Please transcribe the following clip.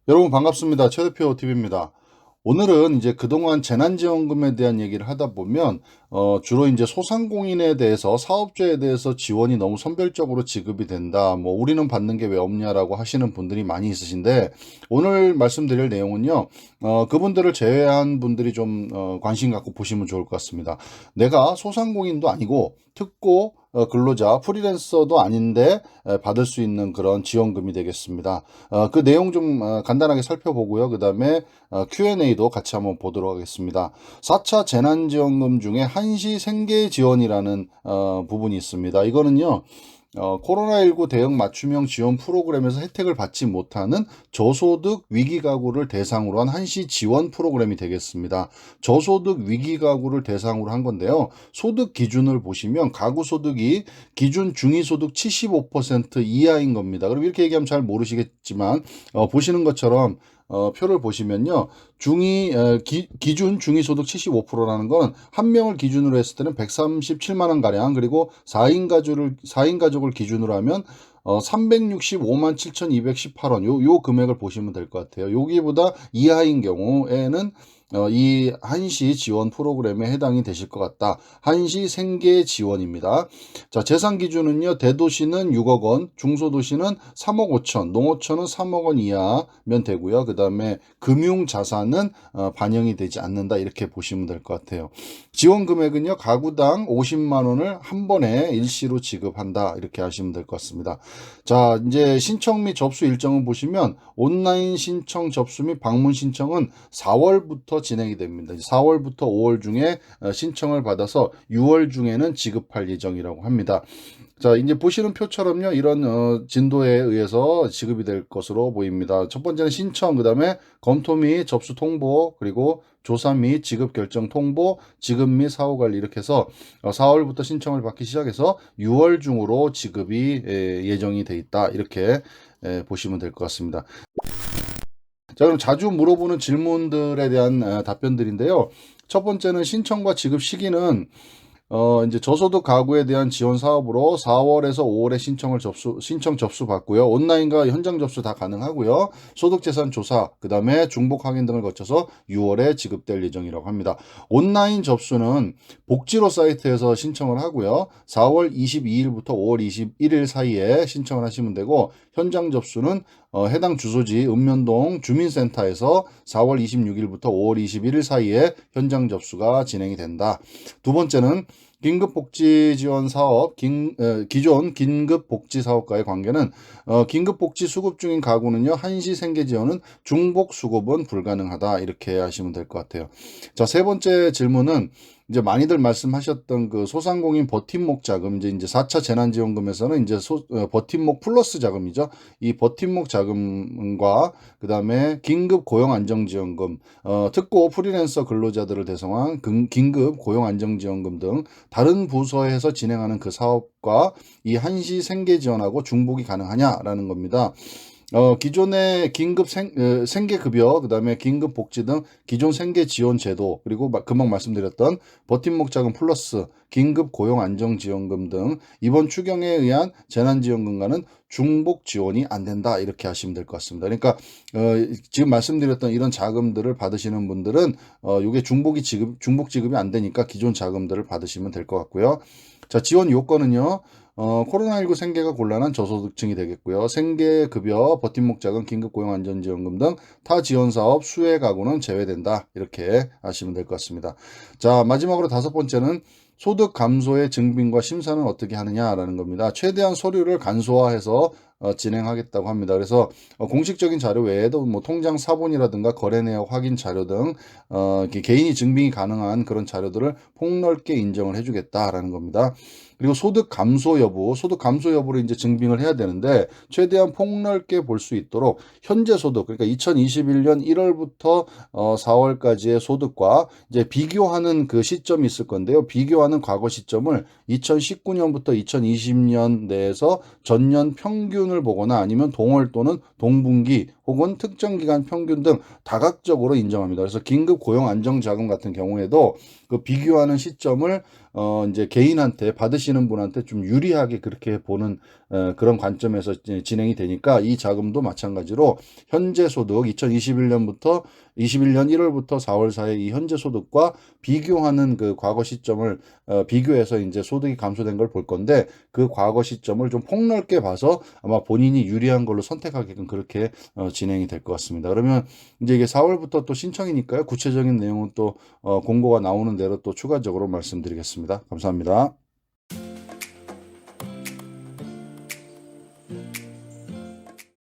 여러분 반갑습니다. 최 대표 TV입니다. 오늘은 이제 그동안 재난지원금에 대한 얘기를 하다 보면 주로 이제 소상공인에 대해서 사업주에 대해서 지원이 너무 선별적으로 지급이 된다. 뭐 우리는 받는 게 왜 없냐라고 하시는 분들이 많이 있으신데 오늘 말씀드릴 내용은요. 그분들을 제외한 분들이 좀 관심 갖고 보시면 좋을 것 같습니다. 내가 소상공인도 아니고 특고 근로자 프리랜서도 아닌데 받을 수 있는 그런 지원금이 되겠습니다. 그 내용 좀 간단하게 살펴보고요. 그 다음에 Q&A도 같이 한번 보도록 하겠습니다. 4차 재난지원금 중에 한시 생계지원이라는 부분이 있습니다. 이거는요. 코로나19 대응 맞춤형 지원 프로그램에서 혜택을 받지 못하는 저소득 위기가구를 대상으로 한 한시 지원 프로그램이 되겠습니다. 저소득 위기가구를 대상으로 한 건데요. 소득 기준을 보시면 가구 소득이 기준 중위소득 75% 이하인 겁니다. 그럼 이렇게 얘기하면 잘 모르시겠지만 보시는 것처럼 표를 보시면요. 기준 중위소득 75%라는 거는 한 명을 기준으로 했을 때는 137만 원 가량, 그리고 4인 가족을 기준으로 하면 365만 7,218원 요 금액을 보시면 될 것 같아요. 여기보다 이하인 경우에는 이 한시 지원 프로그램에 해당이 되실 것 같다. 한시 생계 지원입니다. 자, 재산 기준은요. 대도시는 6억 원, 중소도시는 3억 5천, 농어촌은 3억 원 이하면 되고요. 그 다음에 금융 자산은 반영이 되지 않는다. 이렇게 보시면 될 것 같아요. 지원 금액은요. 가구당 50만 원을 한 번에 일시로 지급한다. 이렇게 하시면 될 것 같습니다. 자, 이제 신청 및 접수 일정을 보시면 온라인 신청 접수 및 방문 신청은 4월부터 진행이 됩니다. 4월부터 5월 중에 신청을 받아서 6월 중에는 지급할 예정이라고 합니다. 자, 이제 보시는 표처럼요, 이런 진도에 의해서 지급이 될 것으로 보입니다. 첫 번째는 신청, 그 다음에 검토 및 접수 통보, 그리고 조사 및 지급 결정 통보, 지급 및 사후 관리 이렇게 해서 4월부터 신청을 받기 시작해서 6월 중으로 지급이 예정이 돼 있다. 이렇게 보시면 될 것 같습니다. 자, 그럼 자주 물어보는 질문들에 대한 답변들인데요. 첫 번째는 신청과 지급 시기는 이제 저소득 가구에 대한 지원 사업으로 4월에서 5월에 신청 접수 받고요. 온라인과 현장 접수 다 가능하고요. 소득재산 조사, 그 다음에 중복 확인 등을 거쳐서 6월에 지급될 예정이라고 합니다. 온라인 접수는 복지로 사이트에서 신청을 하고요. 4월 22일부터 5월 21일 사이에 신청을 하시면 되고, 현장 접수는 해당 주소지 읍면동 주민센터에서 4월 26일부터 5월 21일 사이에 현장 접수가 진행이 된다. 두 번째는 긴급복지지원 사업, 기존 긴급복지사업과의 관계는 긴급복지 수급 중인 가구는요, 한시생계지원은 중복 수급은 불가능하다. 이렇게 하시면 될 것 같아요. 자, 세 번째 질문은 이제 많이들 말씀하셨던 그 소상공인 버팀목 자금, 이제 4차 재난지원금에서는 이제 버팀목 플러스 자금이죠. 이 버팀목 자금과 그 다음에 긴급 고용안정지원금, 특고 프리랜서 근로자들을 대상한 긴급 고용안정지원금 등 다른 부서에서 진행하는 그 사업과 이 한시 생계 지원하고 중복이 가능하냐라는 겁니다. 기존의 생계급여, 그 다음에 긴급복지 등 기존 생계지원제도, 그리고 금방 말씀드렸던 버팀목 자금 플러스 긴급고용안정지원금 등 이번 추경에 의한 재난지원금과는 중복 지원이 안 된다. 이렇게 하시면 될 것 같습니다. 그러니까 지금 말씀드렸던 이런 자금들을 받으시는 분들은 이게 중복 지급이 안 되니까 기존 자금들을 받으시면 될 것 같고요. 자, 지원 요건은요. 코로나19 생계가 곤란한 저소득층이 되겠고요. 생계급여, 버팀목 자금, 긴급고용안전지원금 등 타 지원사업 수혜 가구는 제외된다. 이렇게 하시면 될 것 같습니다. 자, 마지막으로 다섯 번째는 소득 감소의 증빙과 심사는 어떻게 하느냐라는 겁니다. 최대한 서류를 간소화해서 진행하겠다고 합니다. 그래서 공식적인 자료 외에도 뭐 통장 사본이라든가 거래 내역 확인 자료 등 개인이 증빙이 가능한 그런 자료들을 폭넓게 인정을 해주겠다라는 겁니다. 그리고 소득 감소 여부를 이제 증빙을 해야 되는데 최대한 폭넓게 볼 수 있도록 현재 소득, 그러니까 2021년 1월부터 4월까지의 소득과 이제 비교하는 그 시점이 있을 건데요. 비교하는 과거 시점을 2019년부터 2020년 내에서 전년 평균을 보거나 아니면 동월 또는 동분기 혹은 특정 기간 평균 등 다각적으로 인정합니다. 그래서 긴급 고용 안정 자금 같은 경우에도 그 비교하는 시점을 이제 개인한테 받으시는 분한테 좀 유리하게 그렇게 보는 그런 관점에서 진행이 되니까 이 자금도 마찬가지로 현재 소득 2021년부터 21년 1월부터 4월 사이 이 현재 소득과 비교하는 그 과거 시점을 비교해서 이제 소득이 감소된 걸 볼 건데 그 과거 시점을 좀 폭넓게 봐서 아마 본인이 유리한 걸로 선택하게끔 그렇게 진행이 될 것 같습니다. 그러면 이제 이게 4월부터 또 신청이니까요. 구체적인 내용은 또 공고가 나오는 대로 또 추가적으로 말씀드리겠습니다. 감사합니다.